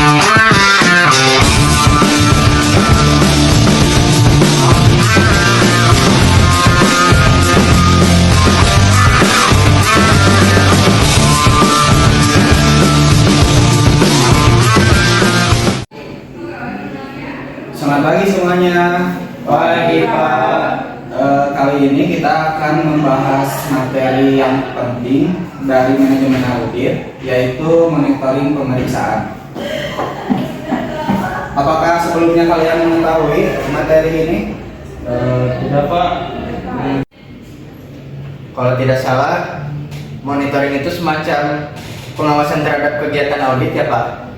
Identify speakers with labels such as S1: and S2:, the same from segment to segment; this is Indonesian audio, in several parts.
S1: Selamat pagi semuanya. Pagi Pak. Kali ini kita akan membahas materi yang penting dari manajemen audit, yaitu monitoring pemeriksaan. Apakah sebelumnya kalian mengetahui materi ini?
S2: Tidak Pak.
S3: Kalau tidak salah, monitoring itu semacam pengawasan terhadap kegiatan audit ya Pak?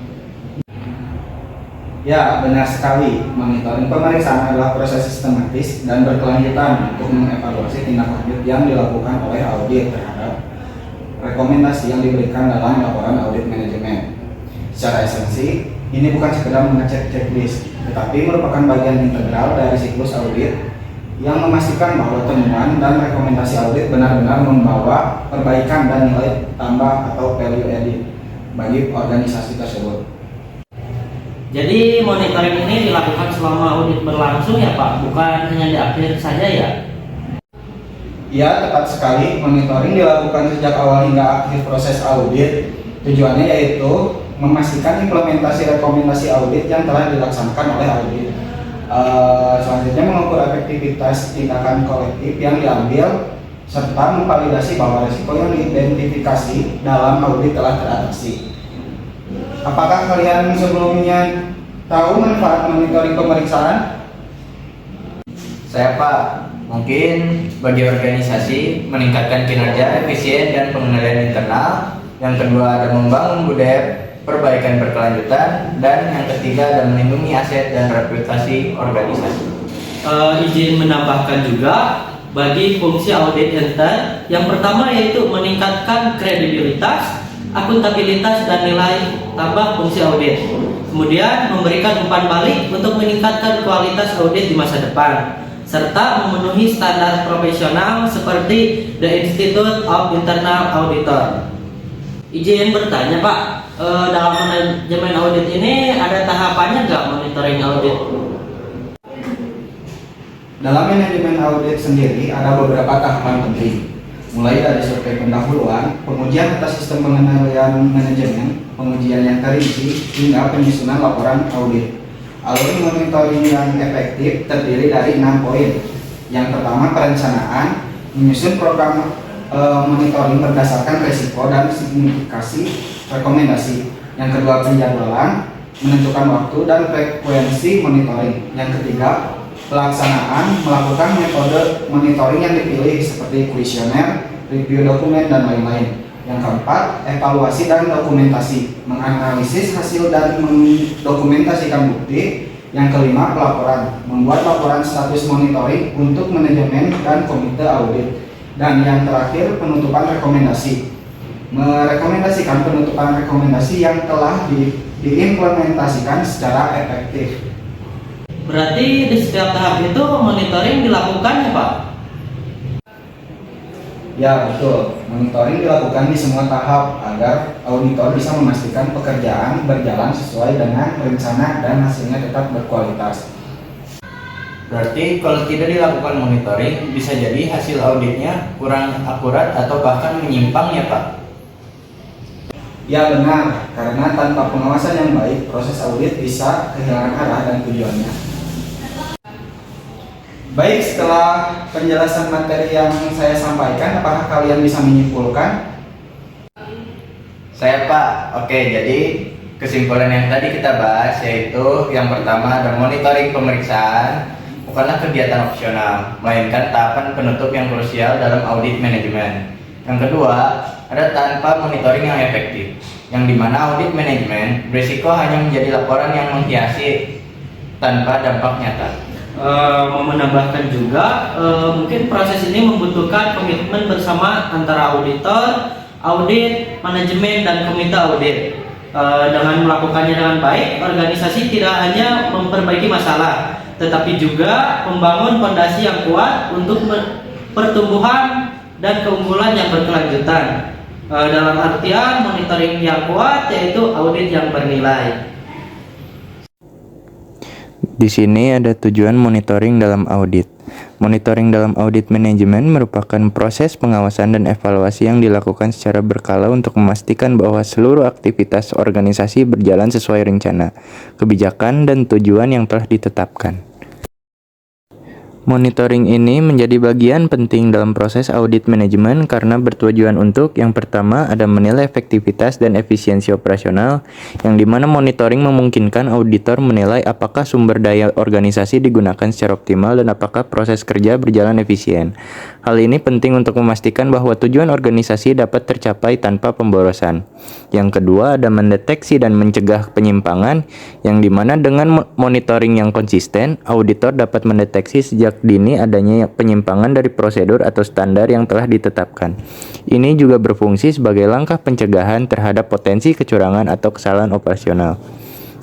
S1: Ya, benar sekali. Monitoring pemeriksaan adalah proses sistematis dan berkelanjutan untuk mengevaluasi tindak lanjut yang dilakukan oleh audit terhadap rekomendasi yang diberikan dalam laporan audit manajemen. Secara esensi, ini bukan sekedar mengecek checklist, tetapi merupakan bagian integral dari siklus audit yang memastikan bahwa temuan dan rekomendasi audit benar-benar membawa perbaikan dan nilai tambah atau value added bagi organisasi tersebut.
S2: Jadi monitoring ini dilakukan selama audit berlangsung ya Pak, bukan hanya di akhir saja ya?
S1: Ya, tepat sekali. Monitoring dilakukan sejak awal hingga akhir proses audit. Tujuannya yaitu memastikan implementasi rekomendasi audit yang telah dilaksanakan oleh audit. Selanjutnya mengukur efektivitas tindakan kolektif yang diambil serta memvalidasi bahwa risiko yang diidentifikasi dalam audit telah teratasi. Apakah kalian sebelumnya tahu manfaat monitoring pemeriksaan?
S3: Saya Pak, mungkin bagi organisasi meningkatkan kinerja, efisien, dan pengendalian internal. Yang kedua ada membangun budaya perbaikan berkelanjutan, dan yang ketiga ada melindungi aset dan reputasi organisasi.
S2: Izin menambahkan juga bagi fungsi audit intern, yang pertama yaitu meningkatkan kredibilitas, akuntabilitas dan nilai tambah fungsi audit. Kemudian memberikan umpan balik untuk meningkatkan kualitas audit di masa depan, serta memenuhi standar profesional seperti The Institute of Internal Auditor. Izin bertanya Pak, dalam manajemen audit ini ada tahapannya nggak monitoring audit?
S1: Dalam manajemen audit sendiri ada beberapa tahapan penting, mulai dari survei pendahuluan, pengujian atas sistem pengendalian manajemen, pengujian yang terinci, hingga penyusunan laporan audit. Alur monitoring yang efektif terdiri dari 6 poin. Yang pertama, perencanaan, menyusun program monitoring berdasarkan risiko dan signifikasi rekomendasi. Yang kedua, penjadwalan, menentukan waktu dan frekuensi monitoring. Yang ketiga, pelaksanaan, melakukan metode monitoring yang dipilih seperti kuesioner, review dokumen, dan lain-lain. Yang keempat, evaluasi dan dokumentasi, menganalisis hasil dan mendokumentasikan bukti. Yang kelima, pelaporan, membuat laporan status monitoring untuk manajemen dan komite audit. Dan yang terakhir, penutupan rekomendasi, merekomendasikan penutupan rekomendasi yang telah diimplementasikan secara efektif.
S2: Berarti di setiap tahap itu monitoring dilakukan ya Pak?
S1: Ya betul, monitoring dilakukan di semua tahap agar auditor bisa memastikan pekerjaan berjalan sesuai dengan rencana dan hasilnya tetap berkualitas.
S3: Berarti kalau tidak dilakukan monitoring, bisa jadi hasil auditnya kurang akurat atau bahkan menyimpang ya Pak?
S1: Ya benar, karena tanpa pengawasan yang baik, proses audit bisa kehilangan arah dan tujuannya. Baik, setelah penjelasan materi yang saya sampaikan, apakah kalian bisa menyimpulkan?
S3: Saya Pak, oke, jadi kesimpulan yang tadi kita bahas yaitu yang pertama ada monitoring pemeriksaan bukanlah kegiatan opsional, melainkan tahapan penutup yang krusial dalam audit manajemen. Yang kedua, ada tanpa monitoring yang efektif, yang dimana audit manajemen berisiko hanya menjadi laporan yang menghiasi tanpa dampak nyata.
S2: Mau menambahkan juga, mungkin proses ini membutuhkan komitmen bersama antara auditor, audit, manajemen, dan komite audit. Dengan melakukannya dengan baik, organisasi tidak hanya memperbaiki masalah, tetapi juga membangun fondasi yang kuat untuk pertumbuhan dan keunggulan yang berkelanjutan. Dalam artian monitoring yang kuat yaitu audit yang bernilai.
S4: Di sini ada tujuan monitoring dalam audit. Monitoring dalam audit manajemen merupakan proses pengawasan dan evaluasi yang dilakukan secara berkala untuk memastikan bahwa seluruh aktivitas organisasi berjalan sesuai rencana, kebijakan, dan tujuan yang telah ditetapkan. Monitoring ini menjadi bagian penting dalam proses audit manajemen karena bertujuan untuk yang pertama ada menilai efektivitas dan efisiensi operasional, yang dimana monitoring memungkinkan auditor menilai apakah sumber daya organisasi digunakan secara optimal dan apakah proses kerja berjalan efisien. Hal ini penting untuk memastikan bahwa tujuan organisasi dapat tercapai tanpa pemborosan. Yang kedua ada mendeteksi dan mencegah penyimpangan, yang dimana dengan monitoring yang konsisten, auditor dapat mendeteksi sejak dini adanya penyimpangan dari prosedur atau standar yang telah ditetapkan. Ini juga berfungsi sebagai langkah pencegahan terhadap potensi kecurangan atau kesalahan operasional.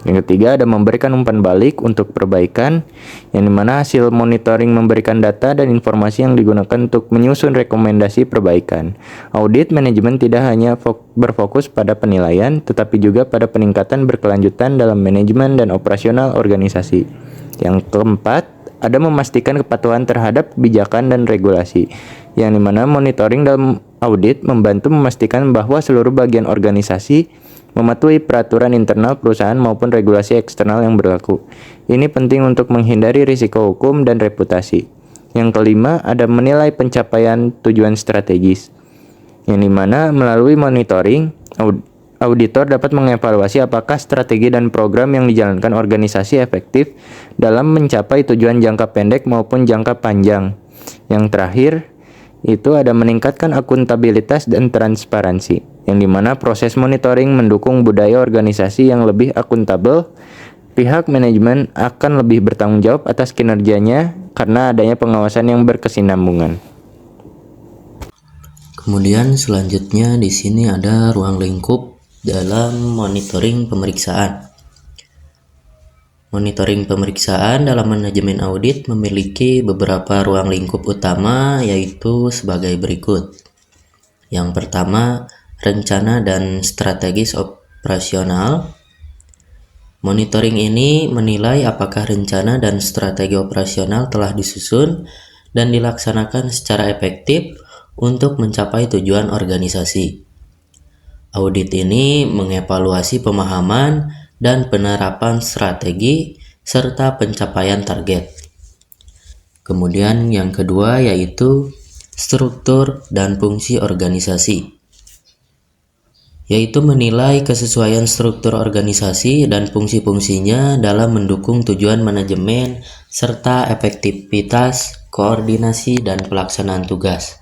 S4: Yang ketiga ada memberikan umpan balik untuk perbaikan, yang dimana hasil monitoring memberikan data dan informasi yang digunakan untuk menyusun rekomendasi perbaikan. Audit manajemen tidak hanya berfokus pada penilaian, tetapi juga pada peningkatan berkelanjutan dalam manajemen dan operasional organisasi. Yang keempat, ada memastikan kepatuhan terhadap kebijakan dan regulasi, yang dimana monitoring dalam audit membantu memastikan bahwa seluruh bagian organisasi mematuhi peraturan internal perusahaan maupun regulasi eksternal yang berlaku. Ini penting untuk menghindari risiko hukum dan reputasi. Yang kelima, ada menilai pencapaian tujuan strategis, yang dimana melalui monitoring, auditor dapat mengevaluasi apakah strategi dan program yang dijalankan organisasi efektif dalam mencapai tujuan jangka pendek maupun jangka panjang. Yang terakhir, itu ada meningkatkan akuntabilitas dan transparansi, yang dimana proses monitoring mendukung budaya organisasi yang lebih akuntabel. Pihak manajemen akan lebih bertanggung jawab atas kinerjanya karena adanya pengawasan yang berkesinambungan.
S5: Kemudian selanjutnya di sini ada ruang lingkup dalam monitoring pemeriksaan. Monitoring pemeriksaan dalam manajemen audit memiliki beberapa ruang lingkup utama, yaitu sebagai berikut. Yang pertama, rencana dan strategis operasional. Monitoring ini menilai apakah rencana dan strategi operasional telah disusun dan dilaksanakan secara efektif untuk mencapai tujuan organisasi. Audit ini mengevaluasi pemahaman dan penerapan strategi serta pencapaian target. Kemudian yang kedua yaitu struktur dan fungsi organisasi, yaitu menilai kesesuaian struktur organisasi dan fungsi-fungsinya dalam mendukung tujuan manajemen serta efektivitas, koordinasi, dan pelaksanaan tugas.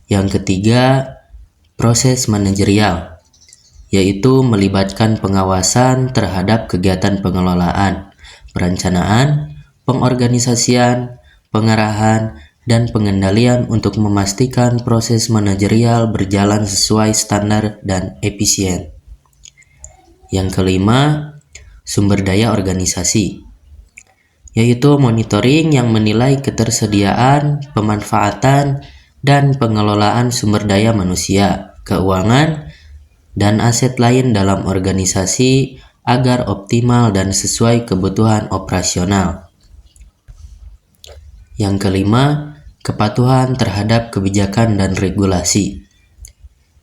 S5: Yang ketiga, proses manajerial, yaitu melibatkan pengawasan terhadap kegiatan pengelolaan, perencanaan, pengorganisasian, pengarahan, dan pengendalian untuk memastikan proses manajerial berjalan sesuai standar dan efisien. Yang kelima, sumber daya organisasi, yaitu monitoring yang menilai ketersediaan, pemanfaatan, dan pengelolaan sumber daya manusia, keuangan, dan aset lain dalam organisasi agar optimal dan sesuai kebutuhan operasional. Yang kelima, kepatuhan terhadap kebijakan dan regulasi,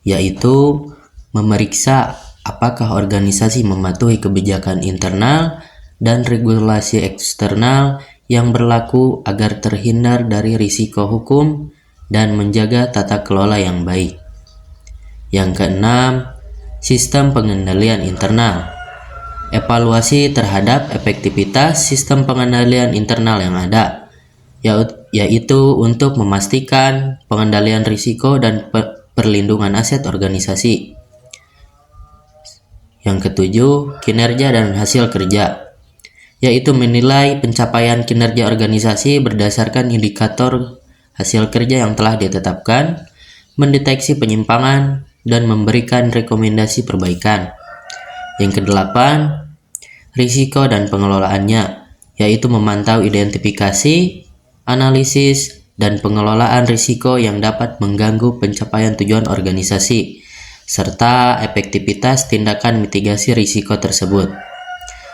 S5: yaitu memeriksa apakah organisasi mematuhi kebijakan internal dan regulasi eksternal yang berlaku agar terhindar dari risiko hukum dan menjaga tata kelola yang baik. Yang keenam, sistem pengendalian internal. Evaluasi terhadap efektivitas sistem pengendalian internal yang ada, yaitu untuk memastikan pengendalian risiko dan perlindungan aset organisasi. Yang ketujuh, kinerja dan hasil kerja, yaitu menilai pencapaian kinerja organisasi berdasarkan indikator hasil kerja yang telah ditetapkan, mendeteksi penyimpangan, dan memberikan rekomendasi perbaikan. Yang kedelapan, risiko dan pengelolaannya, yaitu memantau identifikasi, analisis, dan pengelolaan risiko yang dapat mengganggu pencapaian tujuan organisasi, serta efektivitas tindakan mitigasi risiko tersebut.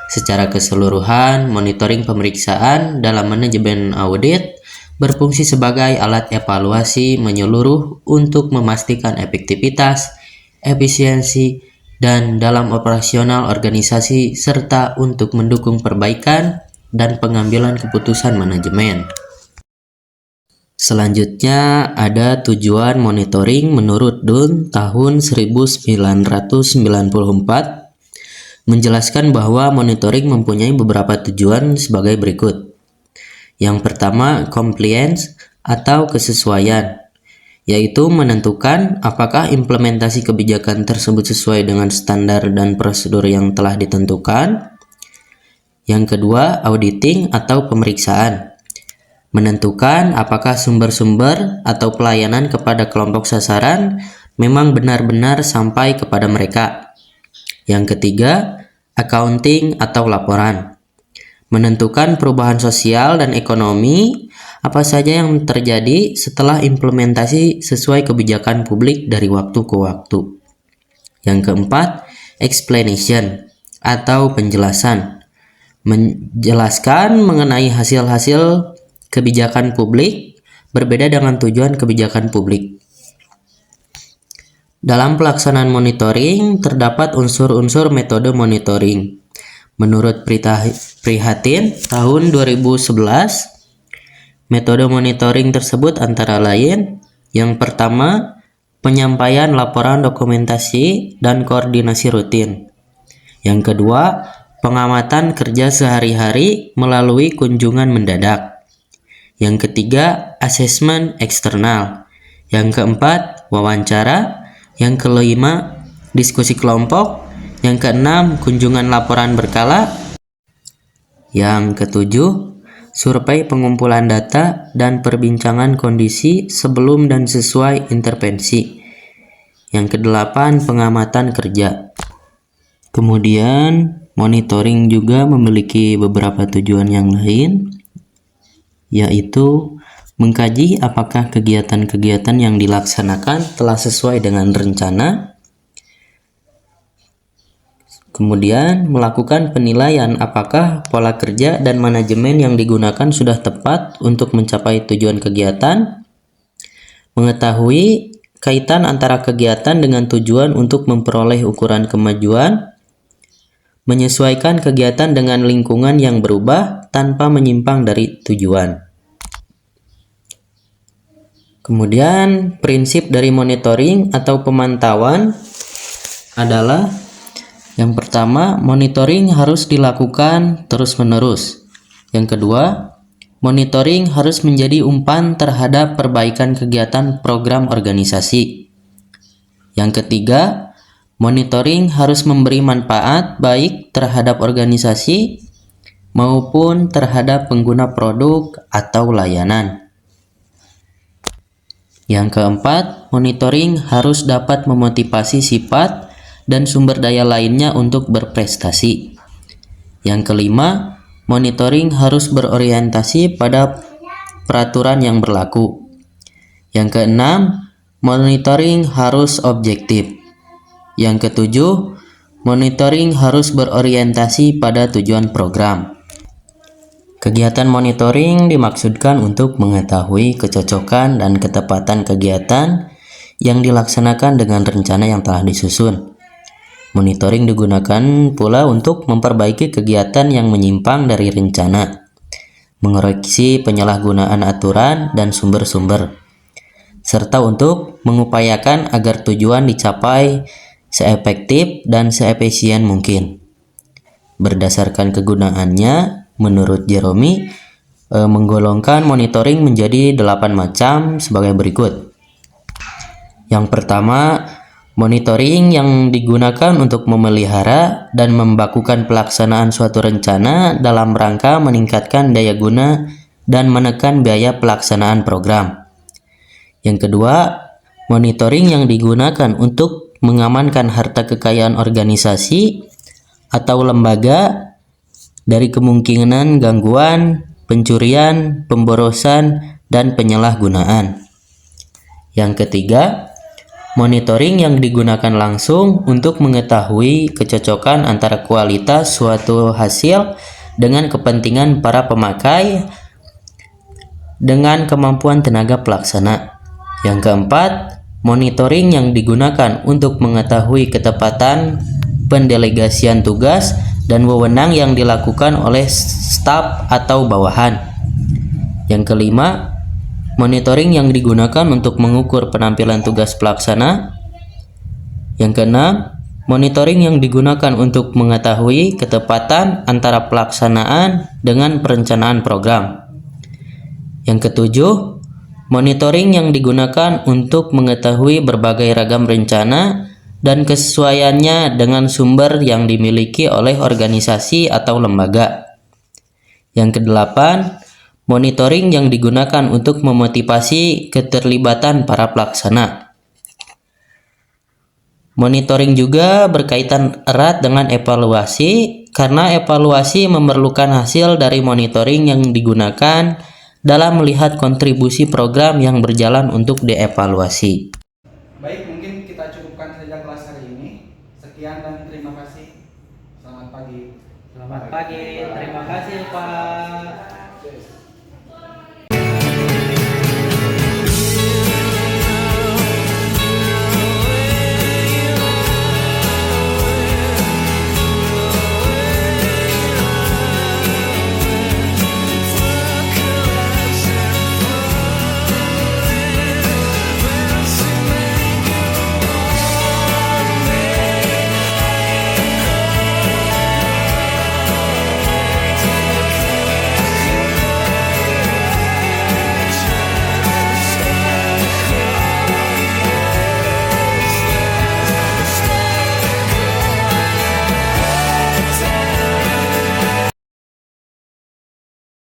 S5: Secara keseluruhan, monitoring pemeriksaan dalam manajemen audit berfungsi sebagai alat evaluasi menyeluruh untuk memastikan efektivitas, efisiensi, dan dalam operasional organisasi serta untuk mendukung perbaikan dan pengambilan keputusan manajemen. Selanjutnya ada tujuan monitoring menurut DUN tahun 1994 menjelaskan bahwa monitoring mempunyai beberapa tujuan sebagai berikut. Yang pertama, compliance atau kesesuaian, yaitu menentukan apakah implementasi kebijakan tersebut sesuai dengan standar dan prosedur yang telah ditentukan. Yang kedua, auditing atau pemeriksaan, menentukan apakah sumber-sumber atau pelayanan kepada kelompok sasaran memang benar-benar sampai kepada mereka. Yang ketiga, accounting atau laporan, menentukan perubahan sosial dan ekonomi apa saja yang terjadi setelah implementasi sesuai kebijakan publik dari waktu ke waktu. Yang keempat, explanation atau penjelasan, menjelaskan mengenai hasil-hasil kebijakan publik berbeda dengan tujuan kebijakan publik. Dalam pelaksanaan monitoring terdapat unsur-unsur metode monitoring. Menurut Prihatin tahun 2011, metode monitoring tersebut antara lain: yang pertama, penyampaian laporan dokumentasi dan koordinasi rutin. Yang kedua, pengamatan kerja sehari-hari melalui kunjungan mendadak. Yang ketiga, asesmen eksternal. Yang keempat, wawancara. Yang kelima, diskusi kelompok. Yang keenam, kunjungan laporan berkala. Yang ketujuh, survei pengumpulan data dan perbincangan kondisi sebelum dan sesuai intervensi. Yang kedelapan, pengamatan kerja. Kemudian, monitoring juga memiliki beberapa tujuan yang lain, yaitu mengkaji apakah kegiatan-kegiatan yang dilaksanakan telah sesuai dengan rencana. Kemudian melakukan penilaian apakah pola kerja dan manajemen yang digunakan sudah tepat untuk mencapai tujuan kegiatan. Mengetahui kaitan antara kegiatan dengan tujuan untuk memperoleh ukuran kemajuan. Menyesuaikan kegiatan dengan lingkungan yang berubah tanpa menyimpang dari tujuan. Kemudian prinsip dari monitoring atau pemantauan adalah: yang pertama, monitoring harus dilakukan terus-menerus. Yang kedua, monitoring harus menjadi umpan terhadap perbaikan kegiatan program organisasi. Yang ketiga, monitoring harus memberi manfaat baik terhadap organisasi maupun terhadap pengguna produk atau layanan. Yang keempat, monitoring harus dapat memotivasi sifat dan sumber daya lainnya untuk berprestasi. Yang kelima, monitoring harus berorientasi pada peraturan yang berlaku. Yang keenam, monitoring harus objektif. Yang ketujuh, monitoring harus berorientasi pada tujuan program. Kegiatan monitoring dimaksudkan untuk mengetahui kecocokan dan ketepatan kegiatan yang dilaksanakan dengan rencana yang telah disusun. Monitoring digunakan pula untuk memperbaiki kegiatan yang menyimpang dari rencana, mengoreksi penyalahgunaan aturan dan sumber-sumber, serta untuk mengupayakan agar tujuan dicapai seefektif dan seefisien mungkin. Berdasarkan kegunaannya, menurut Jerome, menggolongkan monitoring menjadi 8 macam sebagai berikut. Yang pertama, monitoring yang digunakan untuk memelihara dan membakukan pelaksanaan suatu rencana dalam rangka meningkatkan daya guna dan menekan biaya pelaksanaan program. Yang kedua, monitoring yang digunakan untuk mengamankan harta kekayaan organisasi atau lembaga dari kemungkinan gangguan, pencurian, pemborosan, dan penyalahgunaan. Yang ketiga, Monitoring yang digunakan langsung untuk mengetahui kecocokan antara kualitas suatu hasil dengan kepentingan para pemakai dengan kemampuan tenaga pelaksana. Yang keempat, monitoring yang digunakan untuk mengetahui ketepatan pendelegasian tugas dan wewenang yang dilakukan oleh staf atau bawahan. Yang kelima, monitoring yang digunakan untuk mengukur penampilan tugas pelaksana. Yang keenam, monitoring yang digunakan untuk mengetahui ketepatan antara pelaksanaan dengan perencanaan program. Yang ketujuh, monitoring yang digunakan untuk mengetahui berbagai ragam rencana dan kesesuaiannya dengan sumber yang dimiliki oleh organisasi atau lembaga. Yang kedelapan, monitoring yang digunakan untuk memotivasi keterlibatan para pelaksana. Monitoring juga berkaitan erat dengan evaluasi, karena evaluasi memerlukan hasil dari monitoring yang digunakan dalam melihat kontribusi program yang berjalan untuk dievaluasi.
S1: Baik, mungkin kita cukupkan saja kelas hari ini. Sekian dan terima kasih. Selamat pagi.
S2: Selamat pagi, terima kasih Pak.